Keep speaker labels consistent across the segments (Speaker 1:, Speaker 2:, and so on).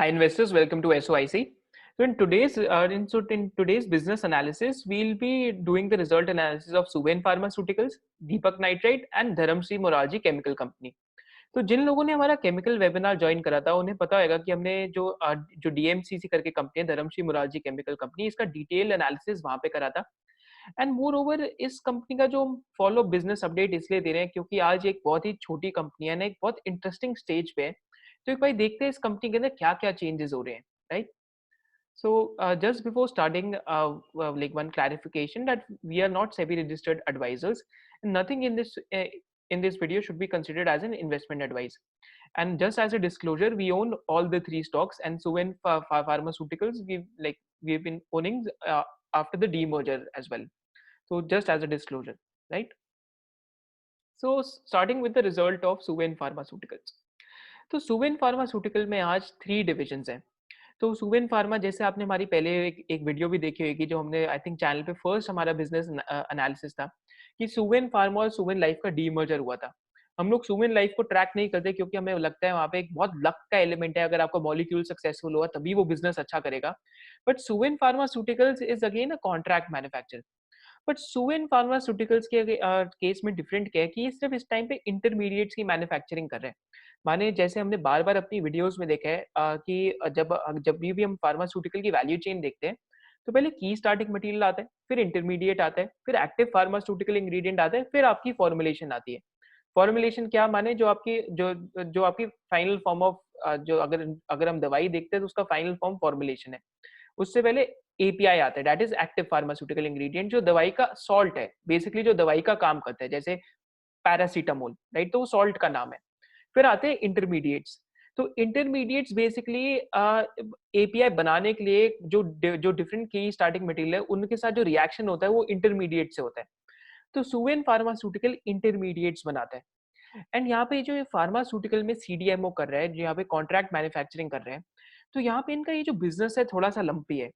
Speaker 1: Hi investors, welcome to SOIC. In today's business analysis, we'll be doing the result analysis of Suven Pharmaceuticals, Deepak Nitrite and Dharamshi Morarji Chemical Company. तो जिन लोगों ने हमारा chemical webinar join करा था उन्हें पता होगा कि हमने जो डीएमसीसी करके कंपनी है धर्मश्री मुरारजी केमिकल कंपनी इसका डिटेल एनालिसिस वहां पे करा था। एंड मोर ओवर इस कंपनी का जो फॉलो बिजनेस अपडेट इसलिए दे रहे हैं क्योंकि आज एक बहुत ही छोटी कंपनी है ना, एक बहुत इंटरेस्टिंग स्टेज पे है। तो एक बार देखते हैं इस कंपनी के अंदर क्या क्या चेंजेस हो रहे हैं, right? So, just before starting, like one clarification that we are not SEBI registered advisors. Nothing in this video should be considered as an investment advice. And just as a disclosure, we own all the three stocks, and so in pharmaceuticals, we've been owning after the demerger as well. So just as a disclosure, right? So starting with the result of Suven Pharmaceuticals. तो Suven pharmaceutical में आज 3 divisions हैं। तो Suven pharma जैसे आपने हमारी पहले एक वीडियो भी देखी होगी जो हमने आई थिंक चैनल पे फर्स्ट हमारा बिजनेस एनालिसिस था कि सुवेन फार्मा और सुवेन लाइफ का डीमर्जर हुआ था। हम लोग सुवेन लाइफ को ट्रैक नहीं करते क्योंकि हमें लगता है वहाँ पे एक बहुत लक का एलिमेंट है, अगर आपका मॉलिक्यूल सक्सेसफुल हुआ तभी वो बिजनेस अच्छा करेगा। But Suven pharmaceuticals is again a contract manufacture. But Suven pharmaceuticals के केस में डिफरेंट क्या है कि ये सिर्फ इस टाइम पे इंटरमीडिएट्स की मैन्युफैक्चरिंग कर रहे हैं। माने जैसे हमने बार-बार अपनी वीडियोस में देखा है कि जब भी हम फार्मास्यूटिकल की वैल्यू चेन देखते हैं, तो पहले की स्टार्टिंग मटेरियल आता है, फिर इंटरमीडिएट आता है, फिर एक्टिव फार्मास्यूटिकल इंग्रीडिएंट आता है, फिर आपकी फॉर्मुलेशन आती है। फॉर्मुलेशन क्या माने जो आपकी फाइनल फॉर्म ऑफ जो अगर अगर हम दवाई देखते हैं तो उसका फाइनल फॉर्म फॉर्मुलेशन है। उससे पहले एपीआई आता है, that is active pharmaceutical ingredient, जो दवाई का सॉल्ट है, बेसिकली जो दवाई का काम करता है, जैसे पैरासीटामोल, राइट? तो वो सॉल्ट का नाम है। फिर आते हैं इंटरमीडिएट्स। तो इंटरमीडिएट्स बेसिकली एपीआई बनाने के लिए जो डिफरेंट की स्टार्टिंग मटेरियल है उनके साथ जो रिएक्शन होता है वो इंटरमीडिएट से होता है। तो सुवेन फार्मास्यूटिकल इंटरमीडिएट्स बनाता है। एंड यहाँ पे जो ये फार्मास्यूटिकल में सीडीएमओ कर रहा है, जो यहाँ पे कॉन्ट्रैक्ट मैन्युफैक्चरिंग कर रहे हैं, तो यहाँ पे इनका ये जो बिजनेस है थोड़ा सा लंपी है।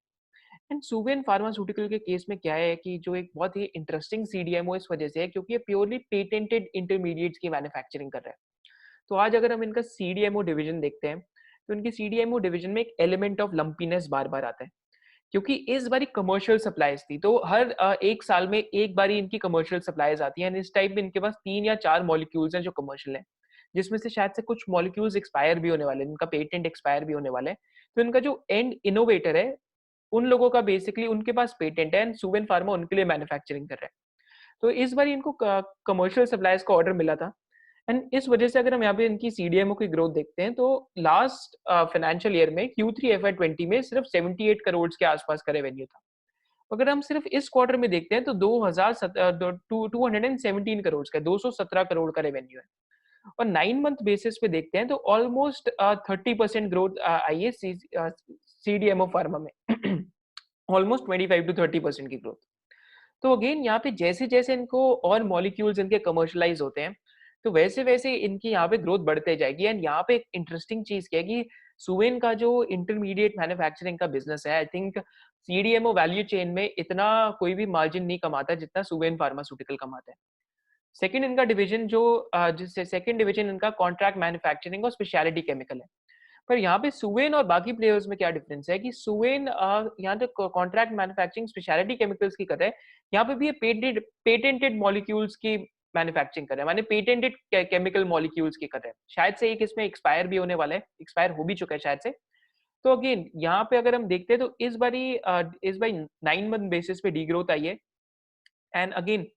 Speaker 1: एंड सुवेन फार्मास्यूटिकल के केस में क्या है कि जो एक बहुत ही इंटरेस्टिंग सीडीएमओ इस वजह से है क्योंकि ये प्योरली पेटेंटेड इंटरमीडिएट्स की मैन्युफैक्चरिंग कर रहा है। तो आज अगर हम इनका सीडीएमओ डिवीजन देखते हैं, तो इनकी सीडीएमओ डिवीजन में एक एलिमेंट ऑफ लंपीनेस बार-बार आता है, क्योंकि इस बारी कमर्शियल सप्लाईज थी, तो हर 1 साल में एक बारी इनकी कमर्शियल सप्लाईज आती हैं। एंड इस टाइम में इनके पास 3 या 4 मॉलिक्यूल्स हैं जो कमर्शियल हैं, जिसमें से शायद से कुछ मॉलिक्यूल्स एक्सपायर भी होने वाले हैं, इनका पेटेंट एक्सपायर भी होने वाला है। तो इनका जो एंड इनोवेटर है, उन लोगों का बेसिकली उनके पास पेटेंट है एंड सुवेन फार्मा उनके लिए मैन्युफैक्चरिंग कर रहा है। तो इस बार इनको कमर्शियल सप्लाईज का ऑर्डर मिला था। एंड इस वजह से अगर हम यहाँ पे इनकी सीडीएमओ की ग्रोथ देखते हैं तो लास्ट फाइनेंशियल ईयर में Q3 FY20 में सिर्फ 78 करोड़ के आसपास का रेवेन्यू था। अगर हम सिर्फ इस क्वार्टर में देखते हैं तो 217 करोड़ का 217 करोड़ का रेवेन्यू है। और 9 मंथ बेसिस पे देखते हैं तो ऑलमोस्ट 30% ग्रोथ आई है सीडीएमओ फार्मा में। ऑलमोस्ट 25 to 30% की ग्रोथ। तो अगेन यहाँ पे जैसे-जैसे इनको और मॉलिक्यूल्स इनके कमर्शियलाइज़ होते हैं, तो वैसे-वैसे इनकी यहाँ पे ग्रोथ बढ़ते जाएगी। एंड यहाँ पे एक इंटरेस्टिंग चीज़ क्या है कि सुवेन का जो इंटरमीडिएट मैन्युफैक्चरिंग का बिज़नेस है, I think CDMO value chain में इतना कोई भी मार्जिन नहीं कमाता जितना सुवेन फार्मास्यूटिकल कमाता है। सेकंड इनका डिवीजन जिससे सेकंड डिवीजन इनका कॉन्ट्रैक्ट मैन्युफैक्चरिंग और स्पेशलिटी केमिकल है। पर यहाँ पे सुवेन और बाकी प्लेयर्स में क्या डिफरेंस है कि सुवेन यहाँ तक कॉन्ट्रैक्ट मैन्युफैक्चरिंग स्पेशलिटी केमिकल्स की कर रहा है, यहाँ पे भी ये पेटेंटेड मॉलिक्यूल्स की मैन्युफैक्चरिंग कर रहा है, माने पेटेंटेड केमिकल मॉलिक्यूल्स की कर रहा है। शायद से एक इसमें एक्सपायर भी होने वाला है, एक्सपायर हो भी चुका है शायद से। तो अगेन यहाँ पे अगर हम देखते हैं तो इस बारी 9 मंथ बेसिस पे डी ग्रोथ आई है। एंड अगेन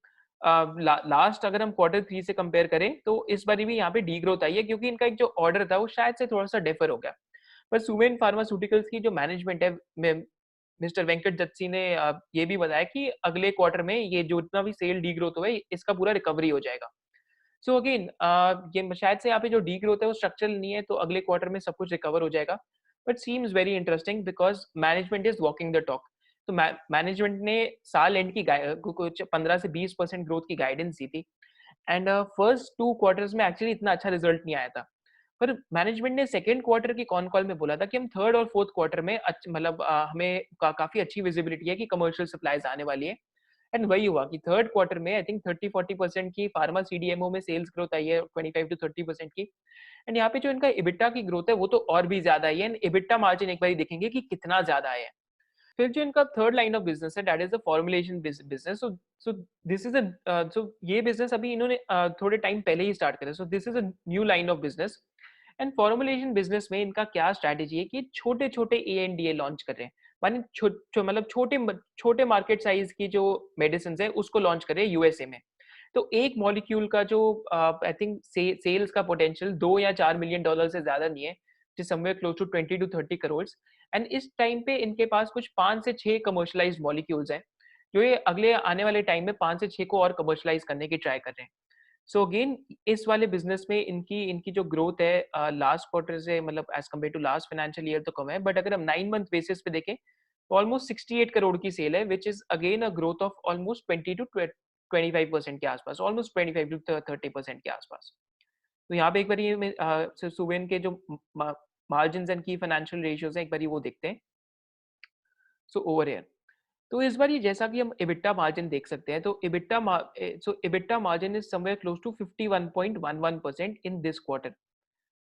Speaker 1: लास्ट अगर हम क्वार्टर 3 से कंपेयर करें तो इस बारी भी यहाँ पे डी ग्रोथ आई है क्योंकि इनका एक जो ऑर्डर था वो शायद से थोड़ा सा डिफर हो गया। पर सुवेन फार्मास्यूटिकल्स की जो मैनेजमेंट है, मिस्टर वेंकट जत्सी ने ये भी बताया कि अगले क्वार्टर में ये जो इतना भी सेल डी ग्रोथ हुआ है इसका पूरा रिकवरी हो जाएगा। सो अगेन ये शायद से यहाँ पे जो डी ग्रोथ है वो स्ट्रक्चरल नहीं है, तो अगले क्वार्टर में सब कुछ रिकवर हो जाएगा। But seems very interesting because management is walking the talk. तो मैनेजमेंट ने साल एंड की कुछ 15 से 20% ग्रोथ की गाइडेंस दी थी। एंड फर्स्ट 2 क्वार्टर्स में एक्चुअली इतना अच्छा रिजल्ट नहीं आया था। पर मैनेजमेंट ने सेकंड क्वार्टर की कॉन कॉल में बोला था कि हम थर्ड और फोर्थ क्वार्टर में मतलब हमें काफी अच्छी विजिबिलिटी है कि कमर्शियल सप्लाईज आने वाली है। एंड वही हुआ कि थर्ड क्वार्टर में आई थिंक 30-40% की फार्मा सीडीएमओ में सेल्स ग्रोथ आई है, 25 to 30% की। एंड यहाँ पे जो इनका इबिटा की ग्रोथ है वो तो और भी ज्यादा ही है, एंड इबिटा मार्जिन एक बार देखेंगे कि कितना ज्यादा है। फिर जो इनका थर्ड लाइन ऑफ बिजनेस है that is the formulation business. So this is a so ये बिजनेस अभी इन्होंने थोड़े टाइम पहले ही स्टार्ट करा। सो this is a new line of business. And formulation business में इनका क्या स्ट्रैटेजी है कि छोटे छोटे ए लॉन्च कर रहे हैं, माने मतलब छोटे मार्केट साइज की जो मेडिसिन है उसको लॉन्च कर रहे हैं यूएसए में। तो एक मॉलिक्यूल का जो आई थिंक सेल्स का पोटेंशियल $2 या $4 मिलियन से ज्यादा नहीं है, somewhere close to 20 to 30 crore. And इस टाइम पे इनके पास कुछ 5 से 6 कमर्शलाइज्ड मॉलिक्यूल्स हैं, जो ये अगले आने वाले टाइम में 5 से 6 को और कमर्शलाइज करने की ट्राई कर रहे हैं। सो अगेन इस वाले बिजनेस में इनकी इनकी जो ग्रोथ है लास्ट क्वार्टर से मतलब as compare to last financial year तो कम है, बट अगर हम 9 मंथ बेसिस पे देखें तो ऑलमोस्ट 68 करोड़ की सेल है, विच is again a growth of almost 20 to 25% के आसपास, ऑलमोस्ट 25 to 30% के आसपास। तो यहाँ पे एक बार ये सुवेन के जो मार्जिन एंड की फाइनेंशियल रेशियोज हैं एक बार वो देखते हैं। सो ओवर हियर, तो इस बार ये जैसा कि हम EBITDA मार्जिन देख सकते हैं, तो EBITDA margin is somewhere close to 51.11% in this quarter,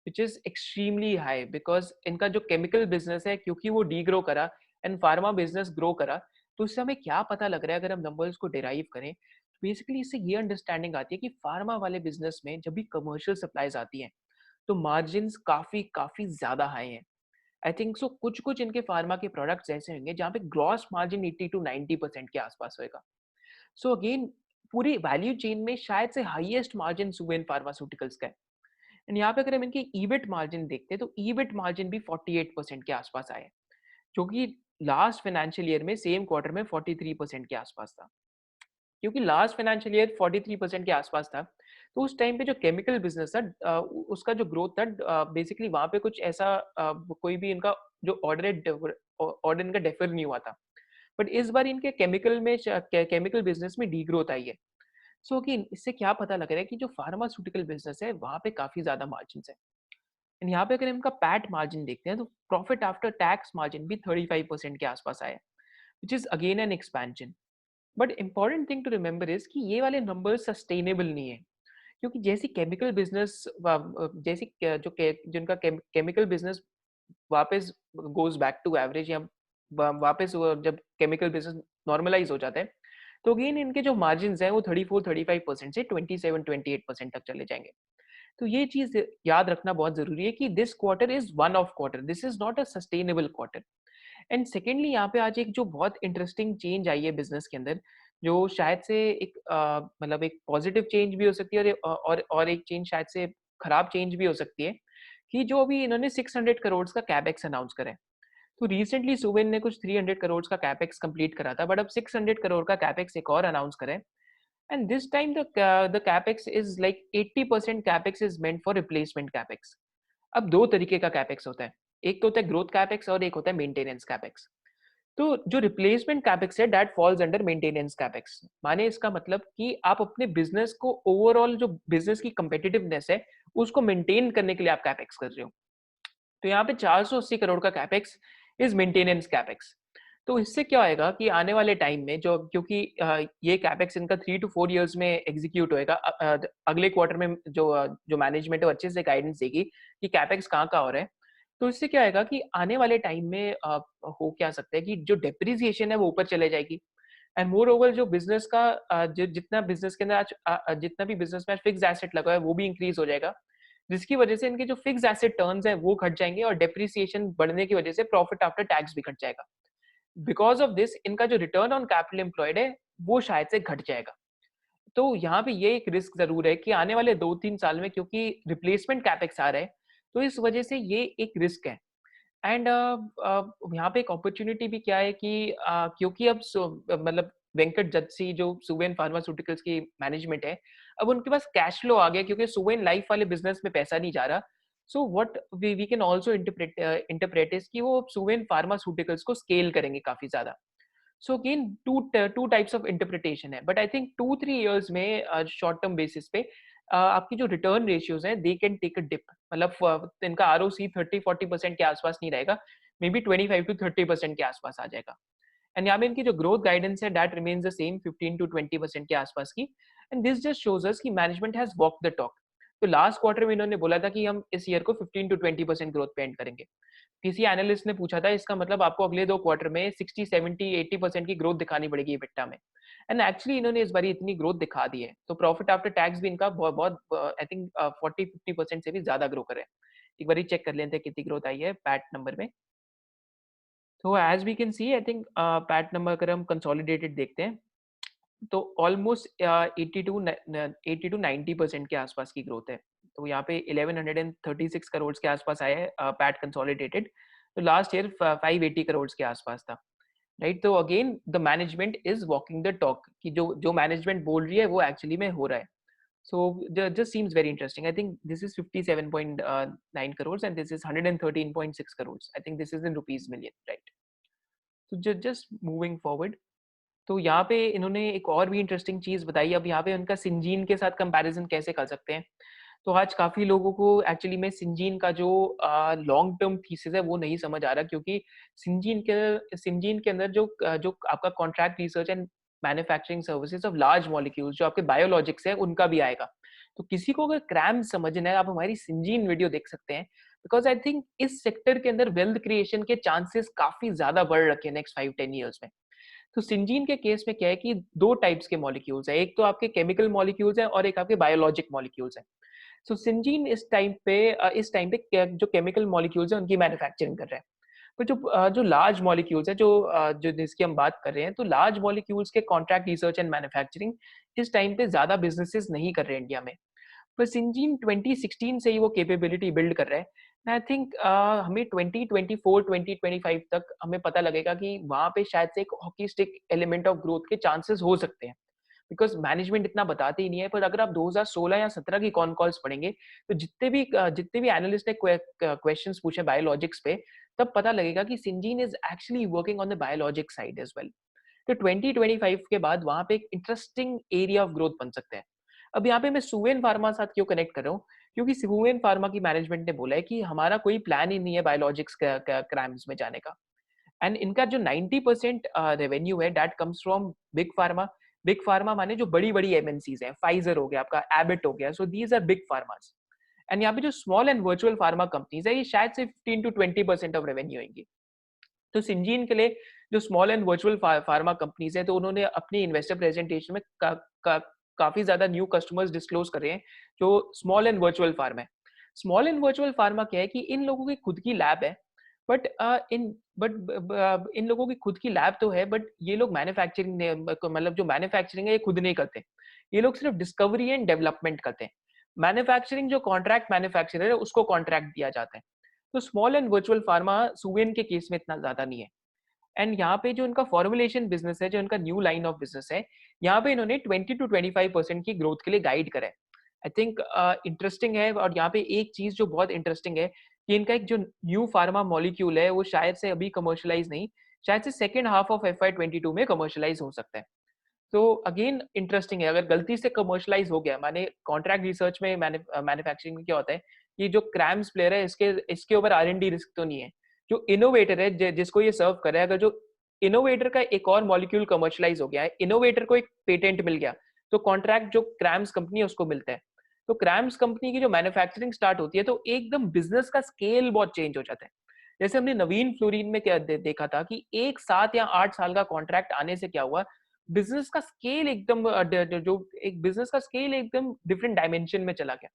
Speaker 1: which is extremely high because इनका जो केमिकल बिजनेस है क्योंकि वो डी ग्रो करा एंड फार्मा बिजनेस ग्रो करा। तो इससे हमें क्या पता लग रहा है अगर हम नंबर्स को डिराइव करें, तो बेसिकली इससे ये अंडरस्टैंडिंग आती है कि फार्मा वाले बिजनेस में जब भी कमर्शियल सप्लाईज आती हैं तो मार्जिन काफी काफी ज्यादा हाई हैं। आई थिंक सो कुछ कुछ इनके फार्मा के प्रोडक्ट्स ऐसे होंगे जहाँ पे ग्रॉस मार्जिन 80 to 90% के आसपास होएगा। सो अगेन पूरी वैल्यू चेन में शायद से हाईएस्ट मार्जिन सुवेन फार्मास्यूटिकल्स का है। एंड यहाँ पे अगर हम इनकी ईबिट मार्जिन देखते हैं तो ईबिट मार्जिन भी 48% के आसपास आए, जो कि लास्ट फाइनेंशियल ईयर में सेम क्वार्टर में 43% के आसपास था। क्योंकि लास्ट फाइनेंशियल ईयर 43% के आसपास था, तो उस टाइम पे जो केमिकल बिजनेस था उसका जो ग्रोथ था बेसिकली वहां पे कुछ ऐसा कोई भी इनका जो ऑर्डर इनका डेफर नहीं हुआ था। बट इस बार इनके केमिकल बिजनेस में डी ग्रोथ आई है। सो कि इससे क्या पता लग रहा है कि जो फार्मास्यूटिकल बिजनेस है वहां पे काफी ज्यादा मार्जिन है। एंड यहाँ पे अगर इनका पैट मार्जिन देखते हैं तो प्रॉफिट आफ्टर टैक्स मार्जिन भी 35% के आसपास आया, which is again an expansion. But important thing to remember is कि ये वाले नंबर्स सस्टेनेबल नहीं है, क्योंकि जैसी केमिकल बिजनेस जैसी जिनका केमिकल बिजनेस वापस गोज बैक टू एवरेज या वापस जब केमिकल बिजनेस नॉर्मलाइज हो जाता है, तो अगेन इनके जो मार्जिन हैं वो 34-35% से 27-28% तक चले जाएंगे। तो ये चीज याद रखना बहुत जरूरी है कि this quarter is one of quarter, this is not a sustainable quarter. And secondly यहाँ पे आज एक जो बहुत इंटरेस्टिंग चेंज आई है बिजनेस के अंदर, जो शायद से एक मतलब एक पॉजिटिव चेंज भी हो सकती है और एक चेंज शायद से खराब चेंज भी हो सकती है, कि जो अभी इन्होंने 600 करोड़ का कैपेक्स अनाउंस करा है। तो रिसेंटली सुवेन ने कुछ 300 करोड़ का कैपेक्स कंप्लीट करा था, बट अब 600 करोड़ का कैपेक्स एक और अनाउंस करा है। And this time the capex is like 80% capex is meant for replacement capex. अब दो तरीके का कैपेक्स होता है, एक तो होता है ग्रोथ कैपेक्स और एक होता है मेंटेनेंस कैपेक्स। तो जो रिप्लेसमेंट कैपेक्स है that falls under maintenance capex. माने इसका मतलब कि आप अपने बिजनेस को ओवरऑल जो बिजनेस की कंपेटिटिवनेस है उसको मेंटेन करने के लिए आप कैपेक्स कर रहे हो। तो यहाँ पे 480 करोड़ का कैपेक्स इज मेंटेनेंस कैपेक्स। तो इससे क्या होएगा कि आने वाले टाइम में जो क्योंकि ये कैपेक्स इनका 3 to 4 years में एग्जीक्यूट होएगा, अगले क्वार्टर में जो मैनेजमेंट है वो अच्छे से गाइडेंस देगी कि कैपेक्स कहाँ कहाँ हो रहा है। तो इससे क्या होएगा कि आने वाले टाइम में हो क्या सकता है कि जो डेप्रिसिएशन है वो ऊपर चले जाएगी। एंड मोर ओवर जो बिजनेस का जितना बिजनेस के अंदर आज जितना भी बिजनेस में फिक्स एसेट लगा है वो भी इंक्रीज हो जाएगा, जिसकी वजह से इनके जो फिक्स एसेट टर्न्स हैं वो घट जाएंगे और डेप्रिसिएशन बढ़ने की वजह से प्रॉफिट आफ्टर टैक्स भी घट जाएगा। बिकॉज ऑफ दिस इनका जो रिटर्न ऑन कैपिटल एम्प्लॉयड है वो शायद से घट जाएगा। तो यहाँ पे ये एक रिस्क जरूर है कि आने वाले 2-3 साल में क्योंकि रिप्लेसमेंट कैपेक्स आ रहा है, तो इस वजह से ये एक रिस्क है। एंड यहाँ पे एक अपॉर्चुनिटी भी क्या है कि क्योंकि अब मतलब वेंकट जत्सी जो सुवेन फार्मास्यूटिकल्स की मैनेजमेंट है, अब उनके पास कैश फ्लो आ गया क्योंकि सुवेन लाइफ वाले बिजनेस में पैसा नहीं जा रहा। So what we can also interpret is कि वो सुवेन फार्मास्यूटिकल्स को स्केल करेंगे काफी ज्यादा। So again two types of interpretation है, बट आई थिंक 2-3 years में शॉर्ट टर्म बेसिस पे आपकी जो रिटर्न रेशियोज हैं they can take a dip. मतलब इनका आरओसी 30-40% के आसपास नहीं रहेगा, मे बी 25 to 30% के आसपास आ जाएगा। एंड यहाँ पे इनकी जो ग्रोथ गाइडेंस है that remains the same 15 to 20% के आसपास की. And this just shows us कि management has walk the talk. तो लास्ट क्वार्टर में इन्होंने बोला था कि हम इस ईयर को 15 to 20% ग्रोथ पे एंड करेंगे. किसी एनालिस्ट ने पूछा था इसका मतलब आपको अगले 2 क्वार्टर में 60, 70, 80% की ग्रोथ दिखानी पड़ेगी इबिटा में. एंड एक्चुअली इन्होंने इस बारी इतनी ग्रोथ दिखा दी है. तो प्रॉफिट आफ्टर टैक्स भी इनका बहुत आई थिंक 40-50% से भी ज्यादा ग्रो करे. एक बार चेक कर लेते हैं कितनी ग्रोथ आई है पैट नंबर में. तो as we can see I think PAT number अगर हम कंसोलिडेटेड देखते हैं तो ऑलमोस्ट 80 to 90% के आसपास की ग्रोथ है. तो यहाँ पे 1136 करोड़ के आसपास आया है पैट कंसोलिडेटेड. तो लास्ट ईयर 580 करोड़ के आसपास था. राइट. तो again the management is walking the talk कि जो जो मैनेजमेंट बोल रही है वो एक्चुअली में हो रहा है. So just seems very interesting. I think this is 57.9 crores and this is 113.6 crores. I think this is in rupees million, right? So just moving forward. तो यहाँ पे इन्होंने एक और भी इंटरेस्टिंग चीज बताई. अब यहाँ पे उनका सिंजीन के साथ कंपैरिजन कैसे कर सकते हैं. तो आज काफी लोगों को एक्चुअली में सिंजीन का जो लॉन्ग टर्म थीसिस है वो नहीं समझ आ रहा, क्योंकि सिंजीन के अंदर जो जो आपका contract research and manufacturing services of large molecules जो आपके बायोलॉजिक्स है उनका भी आएगा. तो किसी को अगर क्रैम समझना है आप हमारी सिंजीन वीडियो देख सकते हैं, बिकॉज आई थिंक इस सेक्टर के अंदर वेल्थ क्रिएशन के चांसेस काफी ज्यादा बढ़ रखे हैं नेक्स्ट 5-10 ईयर्स में. तो सिंजीन के केस में क्या है कि दो टाइप्स के मॉलिक्यूल्स है. एक तो आपके केमिकल मॉलिक्यूल्स है और एक आपके बायोलॉजिक मॉलिक्यूल्स है. सो सिंजीन इस टाइम पे जो केमिकल मॉलिक्यूल्स है उनकी मैन्युफैक्चरिंग कर रहा है. पर जो लार्ज मॉलिक्यूल्स है जो जिसकी हम बात कर रहे हैं, तो लार्ज मॉलिक्यूल्स के कॉन्ट्रैक्ट रिसर्च एंड मैन्युफैक्चरिंग इस टाइम पे ज्यादा बिजनेसेस नहीं कर रहे हैं इंडिया में. पर सिंजीन 2016 से ही वो कैपेबिलिटी बिल्ड कर रहा है. आई थिंक हमें 2024 2025 तक हमें पता लगेगा कि वहां पे शायद से एक hockey stick element of growth के चांसेस हो सकते हैं, बिकॉज मैनेजमेंट इतना बताते ही नहीं है. पर अगर आप 2016 या 17 की कॉन कॉल्स पढ़ेंगे तो जितने भी एनालिस्ट ने क्वेश्चंस पूछे बायोलॉजिक्स पे, तब पता लगेगा कि Syngene is actually working on the biologic side as well. तो 2025 के बाद वहां पे एक इंटरेस्टिंग एरिया ऑफ ग्रोथ बन सकता है. अब यहाँ पे मैं सुवेन फार्मा साथ क्यों कनेक्ट कर रहा हूँ, क्योंकि सुवेन फार्मा की मैनेजमेंट ने बोला है कि हमारा कोई प्लान ही नहीं है बायोलॉजिक्स क्राइम्स में जाने का. एंड इनका जो 90% रेवेन्यू है that comes from big pharma. Big pharma माने जो बड़ी बड़ी एमएनसीज हैं, फाइजर हो गया, आपका एबिट हो गया. So these are big pharmas. And यहाँ पे जो small and virtual pharma companies है ये शायद से 15 to 20% ऑफ रेवेन्यू होंगी. तो सिंजीन के लिए जो small and virtual pharma companies है, तो उन्होंने अपनी इन्वेस्टर प्रेजेंटेशन में काफी ज्यादा न्यू कस्टमर्स डिस्क्लोज कर रहे हैं जो स्मॉल एंड वर्चुअल फार्मा है. स्मॉल एंड वर्चुअल फार्मा क्या है कि इन लोगों की खुद की लैब है, बट इन लोगों की खुद की लैब तो है, बट ये लोग मैन्युफैक्चरिंग मतलब जो मैन्युफैक्चरिंग है ये खुद नहीं करते. ये लोग सिर्फ डिस्कवरी एंड डेवलपमेंट करते हैं. मैन्युफैक्चरिंग जो कॉन्ट्रैक्ट मैन्युफैक्चरर है उसको कॉन्ट्रैक्ट दिया जाता है. तो small and virtual pharma Suven के केस में इतना ज्यादा नहीं है. एंड यहाँ पे जो इनका फॉर्मुलेशन बिजनेस है, जो इनका न्यू लाइन ऑफ बिजनेस है, यहाँ पे इन्होंने 20 to 25% की ग्रोथ के लिए गाइड करा है. आई थिंक इंटरेस्टिंग है. और यहाँ पे एक चीज जो बहुत इंटरेस्टिंग है कि इनका एक जो न्यू फार्मा मॉलिक्यूल है वो शायद से अभी कमर्शलाइज नहीं, शायद से सेकेंड हाफ ऑफ FY22 में कमर्शलाइज हो सकता है. तो अगेन इंटरेस्टिंग है. अगर गलती से कमर्शलाइज हो गया, माने कॉन्ट्रैक्ट रिसर्च में मैन्युफैक्चरिंग में क्या होता है, ये जो क्रैम्स प्लेयर है इसके ऊपर R&D रिस्क तो नहीं है. जो इनोवेटर है जिसको ये सर्व कर रहा है, अगर जो इनोवेटर का एक और मॉलिक्यूल कमर्शलाइज हो गया है, इनोवेटर को एक पेटेंट मिल गया, तो कॉन्ट्रैक्ट जो क्रैम्स कंपनी है उसको मिलता है. तो क्रैम्स कंपनी की जो मैन्युफैक्चरिंग स्टार्ट होती है तो एकदम बिजनेस का स्केल बहुत चेंज हो जाता है. जैसे हमने नवीन फ्लोरीन में क्या देखा था कि 1 7 या 8 साल का कॉन्ट्रैक्ट आने से क्या हुआ, बिजनेस का स्केल एकदम जो एक बिजनेस का स्केल एकदम डिफरेंट डायमेंशन में चला गया.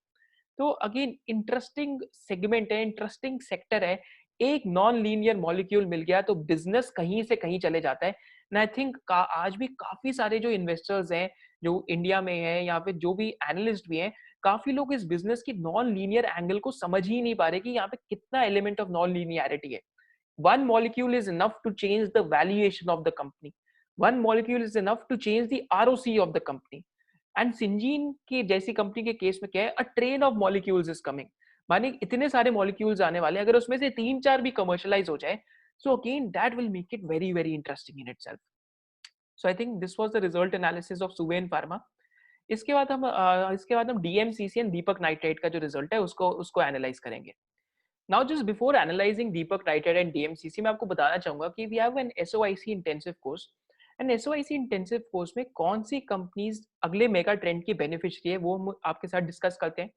Speaker 1: तो अगेन इंटरेस्टिंग सेगमेंट है, इंटरेस्टिंग सेक्टर है. एक नॉन लीनियर मॉलिक्यूल मिल गया तो बिजनेस कहीं से कहीं चले जाता है. एंड आई थिंक आज भी काफी सारे जो इन्वेस्टर्स हैं जो इंडिया में है या फिर जो भी एनालिस्ट भी हैं, काफी लोग इस बिजनेस की नॉन लीनियर एंगल को समझ ही नहीं पा रहे कि यहाँ पे कितना एलिमेंट ऑफ नॉन लीनियरिटी है. One molecule is enough to change the valuation of the company. One molecule is enough to change the ROC of the company. And Syngene की जैसी कंपनी के केस में क्या है, अ train of molecules is coming. माने इतने सारे मॉलिक्यूल्स आने वाले हैं, अगर उसमें से 3-4 भी कमर्शलाइज हो जाए, so again that will make it very very interesting in itself. So I think this was the result analysis of Suven pharma. इसके बाद हम डीएमसीसी एंड दीपक नाइट्राइट का जो रिजल्ट है उसको उसको एनालाइज करेंगे. Now just before analysing Deepak nitrite and DMCC, मैं आपको बताना चाहूंगा कि we have an SOIC intensive course. And SOIC intensive course में कौन सी कंपनीज अगले मेगा ट्रेंड की बेनिफिशियरी है वो हम आपके साथ डिस्कस करते हैं।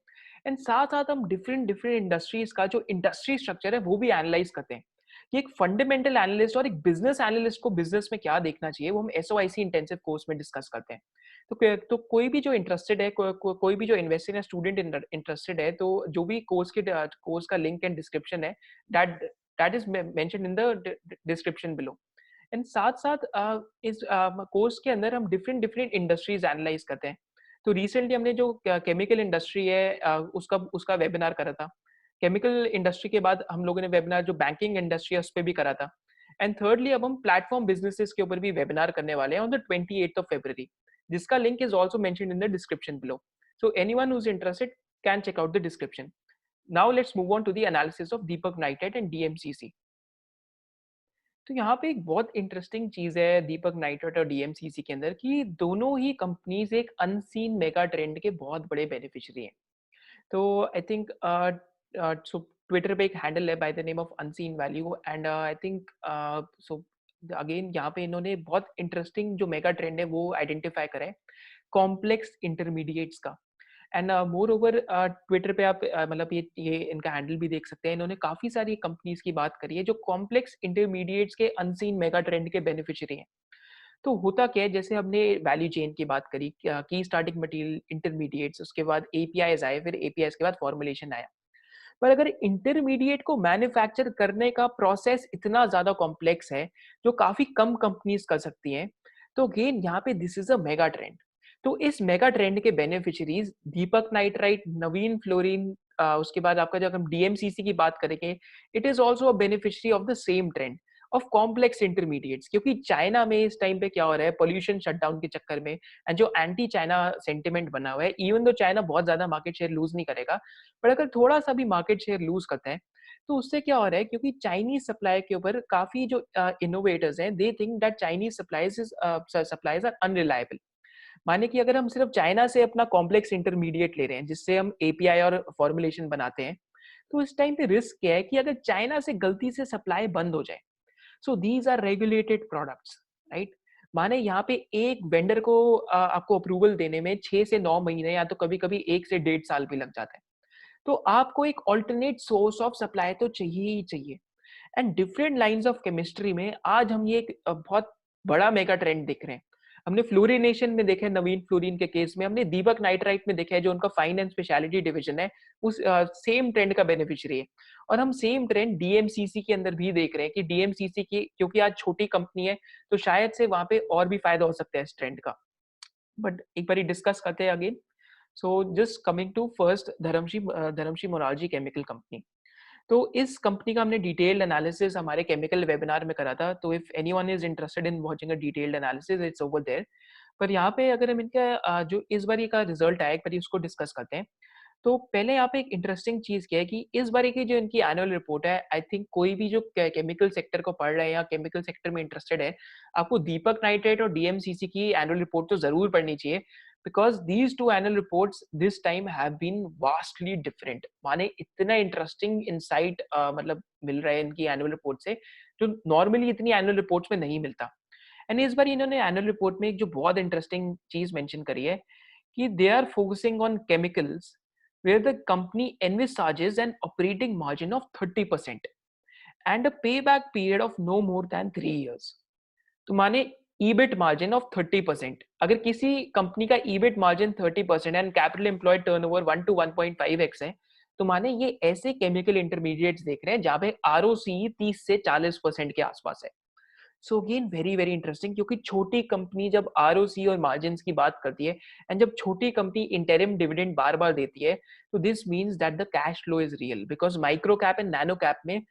Speaker 1: एंड साथ साथ हम डिफरेंट डिफरेंट इंडस्ट्रीज का जो इंडस्ट्री स्ट्रक्चर है वो भी एनालाइज करते हैं कि एक फंडामेंटल एनालिस्ट और एक बिजनेस एनालिस्ट को बिजनेस में क्या देखना चाहिए, वो हम एसओआईसी इंटेंसिव कोर्स में डिस्कस करते हैं। तो कोई भी जो इंटरेस्टेड है, कोई भी जो इन्वेस्टिंग स्टूडेंट इंटरेस्टेड है, तो जो भी कोर्स का लिंक एंड डिस्क्रिप्शन है, that that is mentioned in the description below. And साथ साथ इस कोर्स के अंदर हम डिफरेंट डिफरेंट इंडस्ट्रीज एनालाइज करते हैं। तो रिसेंटली हमने जो केमिकल इंडस्ट्री है उसका उसका वेबिनार करा था। केमिकल इंडस्ट्री के बाद हम लोगों ने वेबिनार जो बैंकिंग इंडस्ट्री है उस पर भी करा था। एंड थर्डली अब हम प्लेटफॉर्म बिजनेसेस के ऊपर भी वेबिनार करने वाले हैं on the 28th of February, जिसका link is also mentioned in the description below. So anyone who is interested can check out the description. Now let's move on to the analysis of Deepak nitrite and DMCC. तो यहाँ पे एक बहुत interesting चीज है दीपक nitrite और DMCC के अंदर कि दोनों ही कंपनीज एक अनसीन मेगा ट्रेंड के बहुत बड़े बेनिफिशियरी हैं। तो आई थिंक सो ट्विटर पे एक हैंडल है bye the name of unseen value, and I think so again यहाँ पे इन्होंने बहुत इंटरेस्टिंग जो मेगा ट्रेंड है वो आइडेंटिफाई करा है, कॉम्प्लेक्स इंटरमीडिएट्स का। एंड मोर ओवर ट्विटर पे आप मतलब ये इनका हैंडल भी देख सकते हैं। इन्होंने काफी सारी कंपनीज की बात करी है जो कॉम्प्लेक्स इंटरमीडिएट्स के अनसीन मेगा ट्रेंड के बेनिफिशियरी हैं। तो होता क्या है, जैसे हमने वैल्यू चेन की बात करी, की स्टार्टिंग मटेरियल, इंटरमीडिएट्स, उसके बाद एपीआईज आए, फिर एपीआईज के बाद फॉर्मुलेशन आया। पर अगर इंटरमीडिएट को मैन्युफैक्चर करने का प्रोसेस इतना ज्यादा कॉम्प्लेक्स है जो काफी कम कंपनीज कर सकती हैं, तो अगेन यहाँ पे this is a mega trend. तो इस मेगा ट्रेंड के बेनिफिशियरीज दीपक नाइट्राइट, नवीन फ्लोरिन, उसके बाद आपका जब हम डीएमसीसी की बात करेंगे, it is also a beneficiary of the same trend of complex intermediates. क्योंकि चाइना में इस टाइम पे क्या हो रहा है, पोल्यूशन शटडाउन के चक्कर में एंड जो एंटी चाइना सेंटिमेंट बना हुआ है, इवन दो चाइना बहुत ज्यादा मार्केट शेयर लूज नहीं करेगा, पर अगर थोड़ा सा भी मार्केट शेयर लूज करते हैं तो उससे क्या हो रहा है, क्योंकि चाइनीज सप्लाई के ऊपर काफी जो इनोवेटर्स हैं, they think that Chinese supplies are unreliable. माने कि अगर हम सिर्फ चाइना से अपना कॉम्प्लेक्स इंटरमीडिएट ले रहे हैं जिससे हम एपीआई और फॉर्मुलेशन बनाते हैं, तो इस टाइम पे रिस्क क्या है कि अगर चाइना से गलती से सप्लाई बंद हो जाए, so these are regulated products, right. माने यहाँ पे एक वेंडर को आपको अप्रूवल देने में 6 से 9 महीने या तो कभी कभी 1 से 1.5 साल भी लग जाता है। तो आपको एक ऑल्टरनेट सोर्स ऑफ सप्लाई तो चाहिए ही चाहिए। And different lines of chemistry में आज हम ये एक बहुत बड़ा मेगा ट्रेंड देख रहे हैं। हमने फ्लोरिनेशन में देखा है, नवीन फ्लोरीन के केस में, हमने दीपक नाइट्राइट में देखा है जो उनका फाइन एंड स्पेशलिटी डिवीजन है, उस सेम ट्रेंड का बेनिफिशियरी है। और हम सेम ट्रेंड डीएमसीसी के अंदर भी देख रहे हैं कि डीएमसीसी की, क्योंकि आज छोटी कंपनी है, तो शायद से वहां पे और भी फायदा हो सकता है इस ट्रेंड का। बट एक बार डिस्कस करते हैं again. So just coming to first Dharamsi Morarji chemical company. तो इस कंपनी का हमने डिटेल्ड एनालिसिस हमारे केमिकल वेबिनार में करा था। तो if anyone is interested in watching a detailed analysis, it's over there. पर यहाँ पे अगर हम इनका जो इस बार का रिजल्ट आया, एक बार उसको डिस्कस करते हैं। तो पहले यहाँ पे एक इंटरेस्टिंग चीज क्या है कि इस बार की जो इनकी एनुअल रिपोर्ट है, आई थिंक कोई भी जो केमिकल सेक्टर को पढ़ रहा है या केमिकल सेक्टर में इंटरेस्टेड है, आपको दीपक नाइट्राइट और डीएमसीसी की एनुअल रिपोर्ट तो जरूर पढ़नी चाहिए। Because these two annual reports this time have been vastly different. माने इतना इंटरेस्टिंग इंसाइट मतलब मिल रहा है इनकी एनुअल रिपोर्ट से, जो नॉर्मली इतनी एनुअल रिपोर्ट्स में नहीं मिलता। एंड इस बार इन्होंने एनुअल रिपोर्ट में एक जो बहुत इंटरेस्टिंग चीज मेंशन करी है कि they are focusing on chemicals where the company envisages an operating margin of 30% and a payback period of no more than 3 years. तो माने EBIT मार्जिन ऑफ 30%। अगर किसी कंपनी का EBIT margin 30% and capital employed turnover 1 to 1.5x है, तो माने ये ऐसे केमिकल इंटरमीडिएट्स देख रहे हैं जहां पे ROCE 30 से 40% के आसपास है। So again very very interesting, क्योंकि छोटी कंपनी जब आरओसी और मार्जिन की बात करती है एंड जब छोटी कंपनी इंटरिम डिविडेंड बार बार देती है, तो this means that the cash flow is real. Because micro cap and nano cap में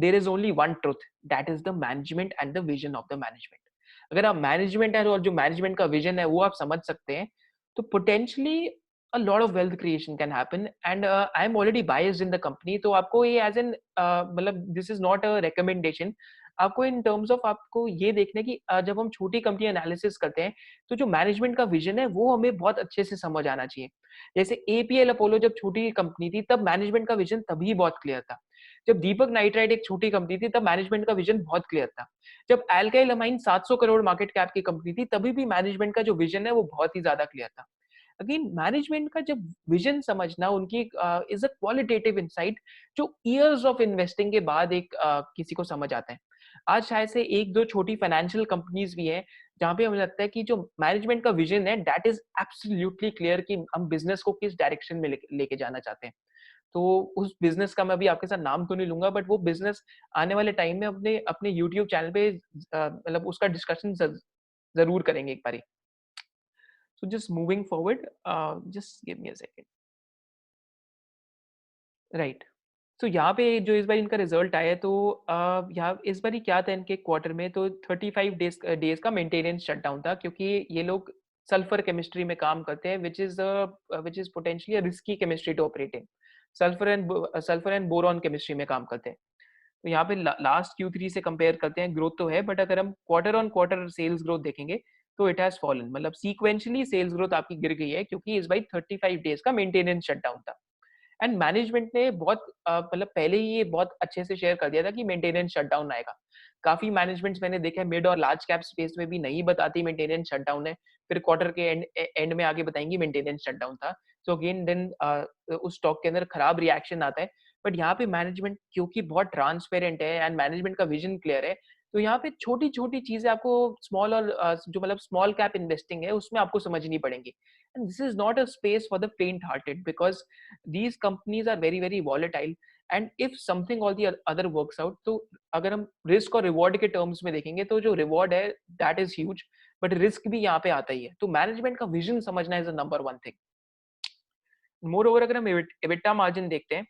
Speaker 1: there is only one truth, that is the management and the vision of the management. अगर आप management है और जो मैनेजमेंट का vision है वो आप समझ सकते हैं, तो potentially a lot of wealth creation can happen, and I am already biased in the company, तो आपको ये एज एन मतलब this is not a recommendation. आपको इन टर्म्स ऑफ आपको ये देखना है कि जब हम छोटी कंपनी एनालिसिस करते हैं तो जो मैनेजमेंट का विजन है वो हमें बहुत अच्छे से समझ आना चाहिए। जैसे एपीएल अपोलो जब छोटी कंपनी थी तब मैनेजमेंट का विजन तभी बहुत क्लियर था। जब दीपक नाइट्राइट एक छोटी कंपनी थी तब मैनेजमेंट का विजन बहुत क्लियर था। जब alkyl amine 700 crore market cap की कंपनी थी तभी भी मैनेजमेंट का जो विजन है वो बहुत ही ज्यादा क्लियर था। अगेन मैनेजमेंट का जब विजन समझना उनकी इज अ क्वालिटेटिव इनसाइट जो ईयर्स ऑफ इन्वेस्टिंग के बाद एक किसी को समझ आता है। आज शायद से एक दो छोटी फाइनेंशियल कंपनीज भी हैं जहाँ पे हमें लगता है कि जो मैनेजमेंट का विजन है दैट इज एब्सोल्युटली क्लियर कि हम बिजनेस को किस डायरेक्शन में लेके जाना चाहते हैं। तो उस बिजनेस का मैं अभी आपके साथ नाम तो नहीं लूंगा बट वो बिजनेस आने वाले टाइम में अपने अपने यूट्यूब चैनल पे मतलब उसका डिस्कशन जरूर करेंगे एक बारी। So just moving forward, just give me a second. Right. तो यहाँ पे जो इस बार इनका रिजल्ट आया है तो यहाँ इस बार क्या था इनके क्वार्टर में तो 35 डेज का मेंटेनेंस शटडाउन था क्योंकि ये लोग सल्फर केमिस्ट्री में काम करते हैं which is potentially risky chemistry to operate in. Sulphur and boron chemistry में काम करते हैं। तो यहाँ पे लास्ट Q3 से कंपेयर करते हैं ग्रोथ तो है बट अगर हम quarter on quarter sales growth देखेंगे तो इट हैज फॉलन मतलब सीक्वेंशियली सेल्स ग्रोथ आपकी गिर गई है क्योंकि इस बार 35 डेज का मेंटेनेंस शटडाउन था। एंड मैनेजमेंट ने बहुत मतलब पहले ही ये बहुत अच्छे से शेयर कर दिया था कि मेंटेनेंस शटडाउन आएगा। काफी मैनेजमेंट्स मैंने देखा है मिड और लार्ज कैप स्पेस में भी नहीं बताती मेंटेनेंस शटडाउन है, फिर क्वार्टर के एंड में आगे बताएंगी मेंटेनेंस शटडाउन था। सो अगेन देन उस स्टॉक के अंदर खराब रिएक्शन आता है। बट यहाँ पे मैनेजमेंट क्योंकि बहुत ट्रांसपेरेंट है एंड मैनेजमेंट का विजन क्लियर है तो यहाँ पे छोटी छोटी चीजें आपको स्मॉल और जो मतलब स्मॉल कैप इन्वेस्टिंग है उसमें आपको समझनी पड़ेंगी। And this is not a space for the फेंट hearted because these companies are very very volatile and if something or the other works out तो अगर हम रिस्क और रिवॉर्ड के टर्म्स में देखेंगे तो जो रिवॉर्ड है that is huge but risk भी यहाँ पे आता ही है। तो मैनेजमेंट का विजन समझना is the number one thing. More over अगर हम एबिटा मार्जिन देखते हैं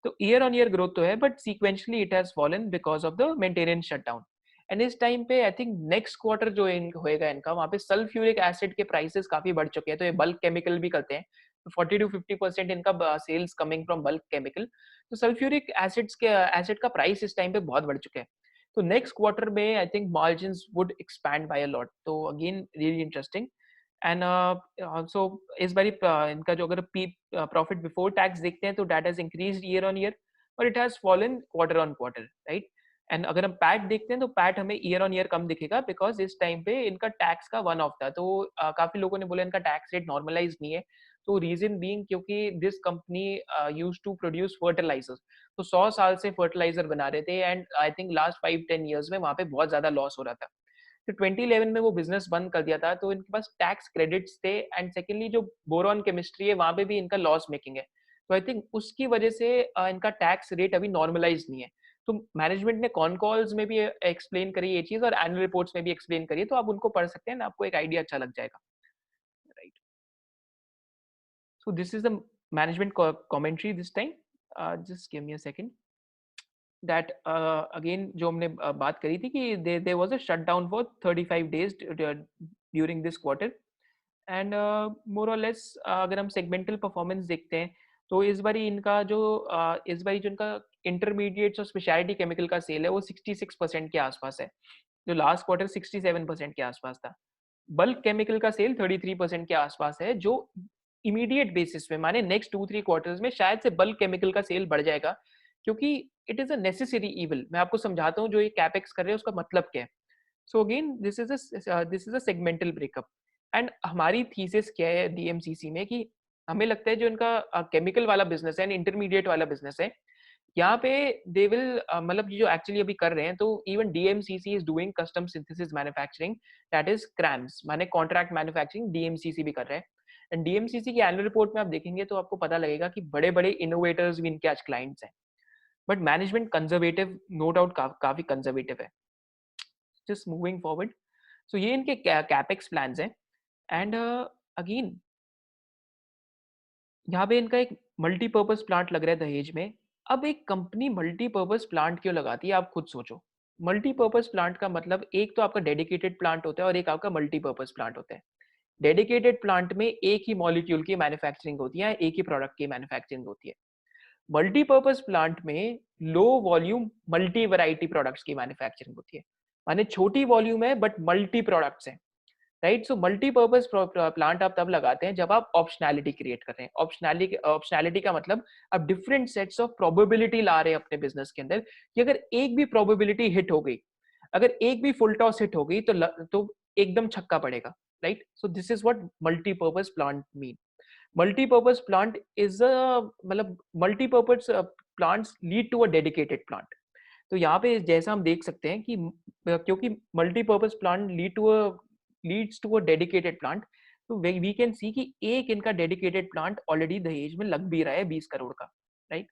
Speaker 1: तो ईयर ऑन ईयर ग्रोथ तो है but sequentially it has fallen because of the maintenance shutdown. And इस टाइम पे आई थिंक नेक्स्ट क्वार्टर जो होएगा इनका वहाँ पे सल्फ्यूरिक एसिड के प्राइसेस काफी बढ़ चुके हैं तो ये बल्क केमिकल भी करते हैं। 40 to 50% इनका sales coming from bulk chemical. तो सल्फ्यूरिक एसिड का प्राइस इस टाइम पे बहुत बढ़ चुका है। तो नेक्स्ट क्वार्टर में I think margins would expand by a lot तो again really interesting. And so इस बारी इनका जो अगर प्रॉफिट बिफोर टैक्स देखते हैं तो that has increased year on year और it has fallen quarter on quarter right. And अगर हम पैट देखते हैं तो पैट हमें ईयर ऑन ईयर कम दिखेगा बिकॉज इस टाइम पे इनका टैक्स का वन ऑफ था तो काफी लोगों ने बोला इनका टैक्स रेट नॉर्मलाइज नहीं है। तो रीजन बीइंग क्योंकि this company used to produce fertilisers तो 100 साल से फर्टिलाइजर बना रहे थे and I think last 5-10 years में वहां पे बहुत ज्यादा लॉस हो रहा था। तो 2011 में वो बिजनेस बंद कर दिया था तो इनके पास टैक्स क्रेडिट्स थे एंड सेकेंडली जो बोरॉन केमिस्ट्री है वहां पे भी इनका लॉस मेकिंग है। तो आई थिंक उसकी वजह से इनका टैक्स रेट अभी नॉर्मलाइज नहीं है। तो मैनेजमेंट ने कॉन कॉल्स में भी एक्सप्लेन करी ये चीज और एनुअल रिपोर्ट्स में भी एक्सप्लेन करी है तो आप उनको पढ़ सकते हैं आपको एक आइडिया अच्छा लग जाएगा right. So this is the management commentary this time. Just give me a second that again जो हमने बात करी थी कि there was a shutdown for 35 days during this quarter. And more और लेस अगर हम सेगमेंटल परफॉर्मेंस देखते हैं तो इस बारी इनका जो इस बारी जो इनका इंटरमीडिएट्स और स्पेशलिटी केमिकल का सेल है वो 66% के आसपास है जो लास्ट क्वार्टर 67% के आसपास था। बल्क केमिकल का सेल 33% के आसपास है जो इमीडिएट बेसिस पे माने नेक्स्ट 2-3 क्वार्टर्स में शायद से बल्क केमिकल का सेल बढ़ जाएगा क्योंकि it is a necessary evil. मैं आपको समझाता हूँ जो ये कैपेक्स कर रहे हैं उसका मतलब क्या है। So again this is a segmental breakup and हमारी थीसिस क्या है डीएमसीसी में कि हमें लगता है जो इनका केमिकल वाला बिजनेस है इंटरमीडिएट वाला बिजनेस है यहाँ पे दे विल मतलब जो एक्चुअली अभी कर रहे हैं तो even DMCC is doing custom synthesis manufacturing that is cramps माने कॉन्ट्रैक्ट मैन्युफैक्चरिंग डीएमसीसी भी कर रहे हैं। एंड डीएमसीसी की एनुअल रिपोर्ट में आप देखेंगे तो आपको पता लगेगा कि बड़े बड़े इनोवेटर्स भी इनके आज क्लाइंट्स हैं but management conservative no doubt काफी कंजर्वेटिव है। जस्ट मूविंग फॉरवर्ड सो ये इनके कैपेक्स प्लान्स हैं। एंड अगेन यहाँ पे इनका एक मल्टीपर्पज प्लांट लग रहा है दहेज में। अब एक कंपनी मल्टीपर्पज प्लांट क्यों लगाती है आप खुद सोचो। मल्टीपर्पज प्लांट का मतलब एक तो आपका डेडिकेटेड प्लांट होता है और एक आपका मल्टीपर्पज प्लांट होता है। डेडिकेटेड प्लांट में एक ही मॉलिक्यूल की मैन्युफैक्चरिंग होती है एक ही प्रोडक्ट की मैन्युफैक्चरिंग होती है। मल्टीपर्पज प्लांट में low volume multi variety products की मैन्युफैक्चरिंग होती है। माने छोटी वॉल्यूम है बट मल्टी प्रोडक्ट्स हैं राइट? सो मल्टीपर्पज प्लांट आप तब लगाते हैं जब आप ऑप्शनैलिटी क्रिएट कर रहे हैं। ऑप्शनैलिटी का मतलब आप डिफरेंट सेट्स ऑफ प्रोबेबिलिटी ला रहे हैं अपने बिजनेस के अंदर, कि अगर एक भी प्रोबेबिलिटी हिट हो गई, अगर एक भी फुल टॉस हिट हो गई, तो एकदम छक्का पड़ेगा, right? So this is what multipurpose plant mean. Multipurpose plant is a मतलब multipurpose plants lead to a dedicated plant. तो यहाँ पे जैसा हम देख सकते हैं कि क्योंकि multipurpose plant leads to a dedicated plant, तो वी कैन सी कि एक इनका डेडिकेटेड प्लांट ऑलरेडी दहेज में लग भी रहा है 20 करोड़ का, राइट?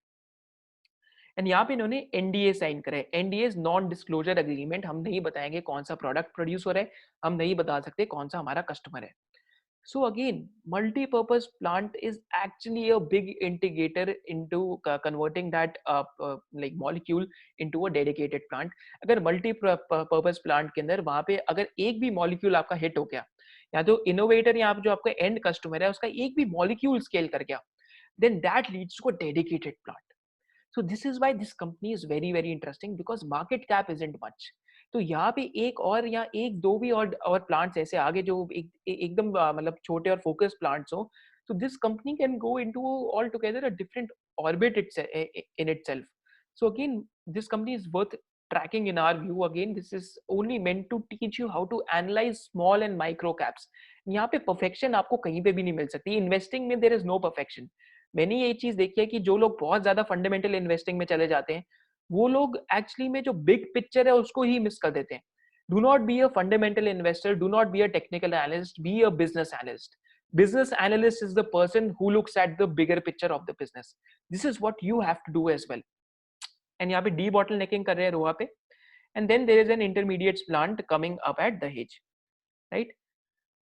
Speaker 1: एंड यहाँ पे इन्होंने एनडीए साइन करा है। एनडीए नॉन डिस्क्लोजर एग्रीमेंट, हम नहीं बताएंगे कौन सा प्रोडक्ट प्रोड्यूस हो रहा है, हम नहीं बता सकते कौन सा हमारा कस्टमर है। So again, multi-purpose plant is actually a big integrator into converting that like molecule into a dedicated plant. अगर multi-purpose plant के अंदर वहाँ पे अगर एक भी molecule आपका hit हो गया, या तो innovator या आप जो आपका end customer है उसका एक भी molecule scale कर गया, then that leads to a dedicated plant. So this is why this company is very very interesting because market cap isn't much. तो यहाँ पे एक और या एक दो भी और प्लांट्स ऐसे आगे जो एकदम मतलब छोटे और फोकस प्लांट्स हो, so this company can go into altogether a different orbit in itself. So again, this company is worth tracking in our view. Again, this is only meant to teach you how to analyze small and micro caps. यहाँ पे perfection आपको कहीं पे भी नहीं मिल सकती। Investing में there is no perfection. मैंने ये चीज देखी है कि जो लोग बहुत ज्यादा फंडामेंटल इन्वेस्टिंग में चले जाते हैं, वो लोग एक्चुअली में जो बिग पिक्चर है उसको ही मिस कर देते हैं। Do not be a fundamental investor, do not be a technical analyst, be a business analyst. Business analyst is the person who looks at the bigger picture of the business. This is what you have to do as well. And यहाँ पे D bottle necking कर रहे हैं रोहा पे, and then there is an intermediate plant coming up at Dahej, right?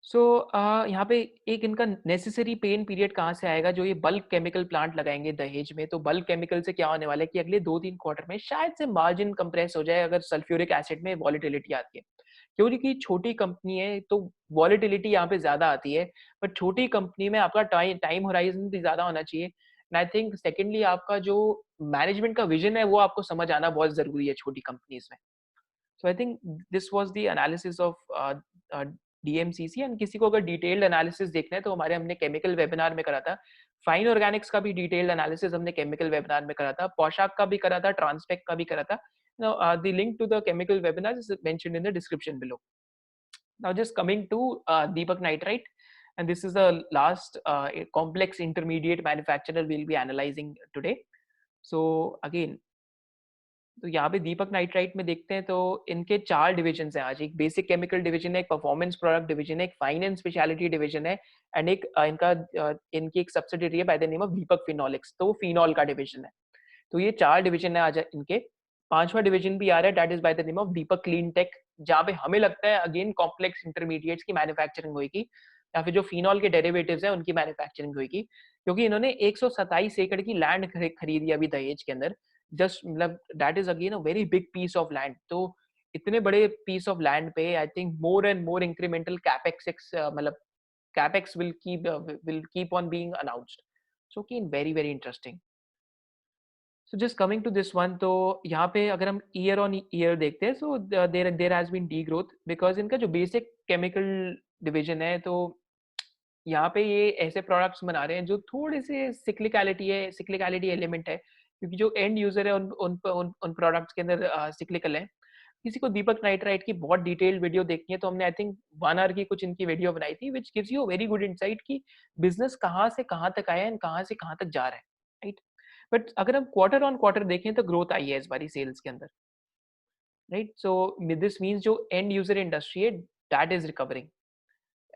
Speaker 1: So यहाँ पे एक इनका नेसेसरी पेन पीरियड कहाँ से आएगा, जो ये बल्क केमिकल प्लांट लगाएंगे दहेज में। तो बल्क केमिकल से क्या होने वाला है कि अगले 2-3 क्वार्टर में शायद से मार्जिन कंप्रेस हो जाए अगर सल्फ्यूरिक एसिड में वॉलेटिलिटी आती है। क्योंकि छोटी कंपनी है तो वॉलेटिलिटी यहाँ पे ज्यादा आती है, बट छोटी कंपनी में आपका टाइम होराइजन भी ज्यादा होना चाहिए। एंड आई थिंक सेकेंडली आपका जो मैनेजमेंट का विजन है वो आपको समझ आना बहुत जरूरी है छोटी कंपनीज में। So I think this was the analysis of DMCC। And किसी को अगर डिटेल्ड एनालिसिस देखना है तो हमारे हमने केमिकल वेबिनार में करा था। फाइन ऑर्गेनिक्स का भी डिटेल्ड एनालिसिस हमने केमिकल वेबिनार में करा था, पोशाक का भी करा था, ट्रांसपेक का भी करा था। The link to the chemical webinar is mentioned in the description below. Now just coming to Deepak Nitrite, and this is the last complex intermediate manufacturer we'll be analyzing today. So again, तो यहाँ पे दीपक nitrite में देखते हैं तो इनके 4 division हैं आज। एक बेसिक केमिकल डिवीजन है, एक परफॉर्मेंस प्रोडक्ट डिवीजन है, एक फाइन एंड स्पेशलिटी डिवीजन है, एंड एक इनकी एक सब्सिडियरी है bye the name of Deepak phenolics, तो वो फिनॉल का डिवीजन है। तो ये 4 डिवीजन है आज इनके। 5वां डिवीजन भी आ रहा है, that is by the name of Deepak clean tech, जहाँ पे हमें लगता है अगेन कॉम्प्लेक्स इंटरमीडिएट्स की मैन्युफैक्चरिंग होगी, या फिर जो फिनॉल के डेरिवेटिव्स हैं उनकी मैन्युफैक्चरिंग होगी। क्योंकि इन्होंने 127 एकड़ की लैंड खरीदी अभी दहेज के अंदर। जस्ट मतलब that is again a very big piece of land. तो इतने बड़े पीस ऑफ लैंड पे I think more and more incremental capex मतलब capex will keep on being announced. So again very very interesting. So just coming to this one, तो यहाँ पे अगर हम ईयर ऑन ईयर देखते हैं, so there has been degrowth because इनका जो बेसिक केमिकल डिवीजन है, तो यहाँ पे ये ऐसे प्रोडक्ट्स बना रहे हैं जो थोड़े से सिक्लिकलिटी एलिमेंट है, क्योंकि जो एंड यूजर है उन प्रोडक्ट्स के अंदर सिक्लिकल है। किसी को दीपक नाइट्राइट की बहुत डिटेल्ड वीडियो देखनी है तो हमने आई थिंक 1 आवर की कुछ इनकी वीडियो बनाई थी, which gives you very good insight कि बिजनेस कहाँ से कहाँ तक आया है, कहाँ से कहाँ तक जा रहा है, राइट? बट अगर हम क्वार्टर ऑन क्वार्टर देखें तो ग्रोथ आई है इस बारी सेल्स के अंदर, राइट? सो दिस मीन्स जो एंड यूजर इंडस्ट्री है that is recovering.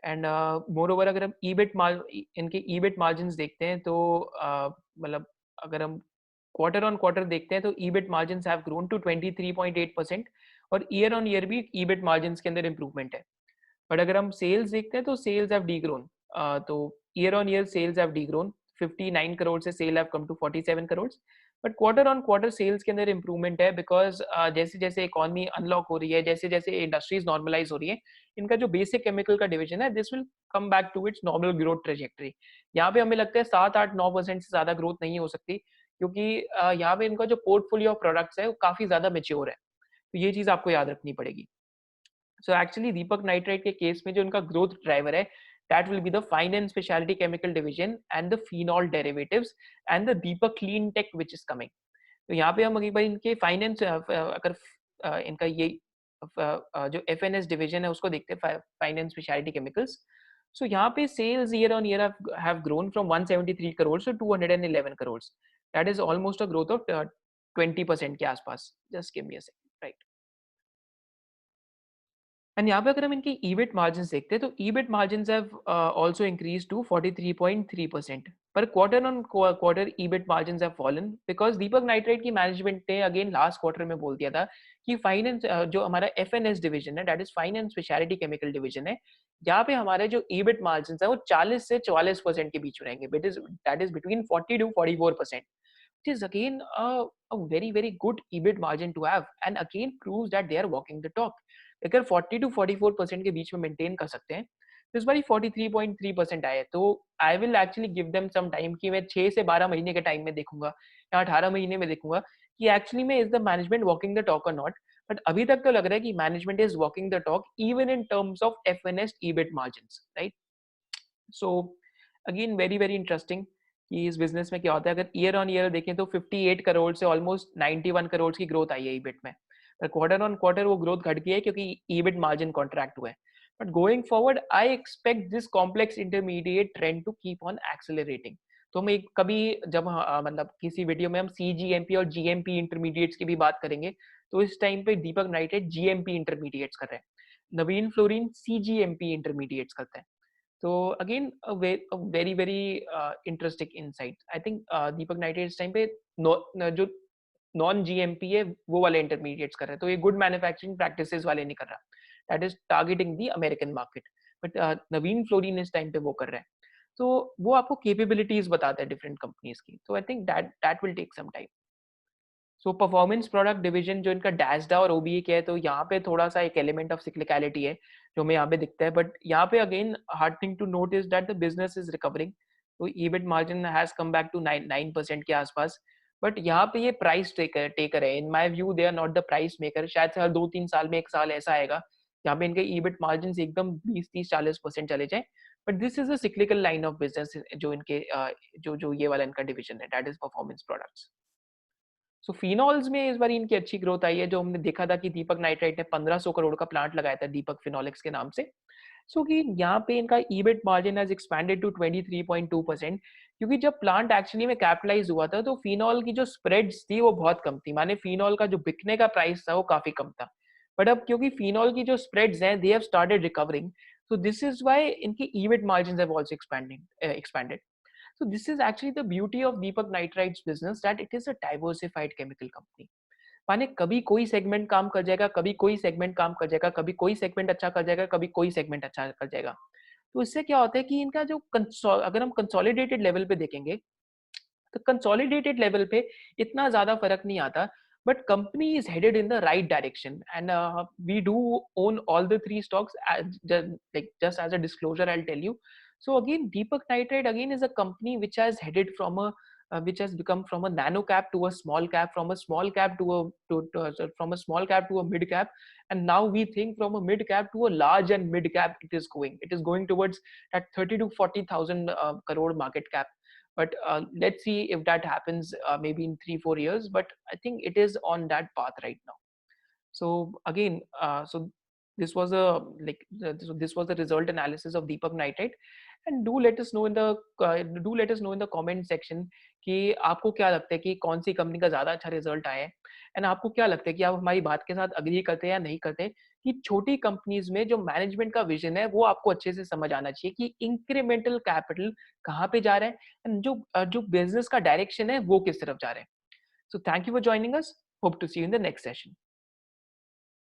Speaker 1: And more over अगर हम इनके ईबिट मार्जिन देखते हैं तो मतलब अगर हम क्वार्टर ऑन क्वार्टर देखते हैं तो EBIT margin have grown to 23.8%, और ईयर ऑन ईयर भी ईबिट मार्जिन के अंदर इंप्रूवमेंट है। बट अगर हम सेल्स देखते हैं तो सेल्स हैव डीग्रोन। तो year on year sales have degrown, 59 crore से sale have come to 47 crore. But quarter on quarter sales के अंदर इंप्रूवमेंट है बिकॉज जैसे जैसे इकोनॉमी अनलॉक हो रही है, जैसे जैसे इंडस्ट्रीज नॉर्मलाइज हो रही है, इनका जो बेसिक केमिकल का डिवीजन है this will come back to its normal growth trajectory. यहाँ पे हमें लगता है 7-8-9% से ज्यादा ग्रोथ नहीं हो सकती, क्योंकि यहाँ पे इनका जो पोर्टफोलियो ऑफ प्रोडक्ट्स है वो काफी ज्यादा मेच्योर है। तो ये चीज आपको याद रखनी पड़ेगी। सो एक्चुअली दीपक नाइट्राइट के केस में जो उनका ग्रोथ ड्राइवर है, that will be the fine and speciality chemical division and the phenol derivatives and the Deepak clean tech which is coming. तो यहाँ पे हम एक बार इनके फाइनेंस अगर इनका ये जो एफएनएस डिवीजन है उसको देखते हैं, फाइनेंस स्पेशलिटी केमिकल्स। सो यहाँ पे sales year on year have grown from 173 crores to 211 crores. That is almost a growth of 20% के आसपास। Just give me a second, right? And यहाँ पे अगर हम इनकी ईबिट मार्जिन्स देखते हैं तो EBIT margins have also increase to 43.3%, पर quarter on quarter EBIT margins have fallen because Deepak nitrite की मैनेजमेंट ने अगेन लास्ट क्वार्टर में बोल दिया था कि फाइनेंस जो हमारा एफएनएस डिवीजन है, that is finance speciality chemical division है, यहाँ पे हमारे जो ईबिट मार्जिन्स है वो 40 से 44% के बीच में रहेंगे, that is between 40 to 44%, which is again a very very good EBIT margin to have and again proves that they are walking the talk. अगर 40 to 44% के बीच में मेंटेन कर सकते हैं तो इस बार 43.3% आए, तो I will actually give them some time कि मैं 6 से 12 महीने के टाइम में देखूंगा या 18 महीने में देखूंगा कि एक्चुअली में is the management walking the talk और नॉट। बट अभी तक तो लग रहा है कि management is walking the talk even in terms of FNS EBIT margins, right? So again very very interesting कि इस बिजनेस में क्या होता है। अगर ईयर ऑन ईयर देखें तो 58 करोड़ से ऑलमोस्ट 91 करोड़ की ग्रोथ आई है ईबिट में, पर क्वार्टर ऑन क्वार्टर वो ग्रोथ घट गई है क्योंकि ईबिट मार्जिन कॉन्ट्रैक्ट हुआ है। But going forward I expect this complex intermediate trend to keep on accelerating. तो हम एक कभी जब मतलब किसी वीडियो में हम सीजीएमपी और जीएमपी इंटरमीडिएट्स की भी बात करेंगे, तो इस टाइम पे दीपक नाइट्राइट जीएमपी इंटरमीडिएट्स कर रहे हैं, नवीन फ्लोरिन सीजीएमपी इंटरमीडिएट्स करते हैं। So again, a very very interesting insight. I think Deepak nitrite इस टाइम पे जो नॉन जीएमपी है वो वाले इंटरमीडिएट्स कर रहे हैं, तो ये गुड मैन्युफैक्चरिंग प्रैक्टिसेस वाले नहीं कर रहा, that is targeting the American market. But Naveen fluorine इस टाइम पे वो कर रहे हैं, तो वो आपको कैपेबिलिटीज बताता है डिफरेंट कंपनीज की, तो I think that will take some time. So performance product division जो इनका डैशडा और ओबीए क्या है, तो यहाँ पे थोड़ा सा एक एलिमेंट ऑफ सिक्लिकलिटी है जो हमें यहाँ पे दिखता है, बट यहाँ पे again hard thing to note is that the business is recovering. तो EBIT margin has come back to 9% के आसपास, बट यहाँ पे ये प्राइस टेकर है। In my view they are not the price maker. शायद से हर 2-3 साल में एक साल ऐसा आएगा जहाँ पे इनके ईबिट मार्जिन एकदम 20-30-40% चले जाए, but this is a cyclical line of business जो इनके जो ये वाला इनका डिवीजन है, that is performance products. So phenols में इस बार इनकी अच्छी ग्रोथ आई है, जो हमने देखा था कि दीपक नाइट्राइट ने 1500 करोड़ का प्लांट लगाया था दीपक फिनोलेक्स के नाम से। सो कि यहाँ पे इनका EBIT margin has expanded to 23.2%, क्योंकि जब प्लांट एक्चुअली में कैपिटलाइज हुआ था तो फिनॉल की जो स्प्रेड्स थी वो बहुत कम थी, माने फिनॉल का जो बिकने का प्राइस था वो काफी कम था। बट अब क्योंकि फिनॉल की जो स्प्रेड्स हैं they have started recovering, so this is why इनकी EBIT margins have also expanded. So this is actually the beauty of Deepak Nitrite's business, that it is a diversified chemical company. माने कभी कोई segment काम कर जाएगा, कभी कोई segment काम कर जाएगा, कभी कोई सेगमेंट अच्छा कर जाएगा, कभी कोई सेगमेंट अच्छा कर जाएगा। तो इससे क्या होता है कि इनका जो अगर हम कंसोलिडेटेड लेवल पे देखेंगे तो कंसोलिडेटेड लेवल पे इतना ज्यादा फर्क नहीं आता, but company is headed in the right direction and we do own all the three stocks, like just as a disclosure I'll tell you. So again Deepak Nitrite again is a company which has headed from a which has become from a nano cap to a small cap, from a small cap to from a small cap to a mid cap, and now we think from a mid cap to a large and mid cap it is going towards that 30 to 40,000 crore market cap. But let's see if that happens maybe in 3-4 years, but I think it is on that path right now. So again so this was a so this was the result analysis of Deepak Nitrite, and do let us know in the comment section कि आपको क्या लगता है कि कौन सी company का ज्यादा अच्छा रिजल्ट आया है, एंड आपको क्या लगता है कि आप हमारी बात के साथ अग्री करते हैं या नहीं करते कि छोटी कंपनीज में जो मैनेजमेंट का विजन है वो आपको अच्छे से समझ आना चाहिए कि इंक्रीमेंटल कैपिटल कहाँ पे जा रहा है एंड जो बिजनेस का डायरेक्शन है वो किस तरफ जा रहा है। So thank you for joining us, hope to see you in the next session.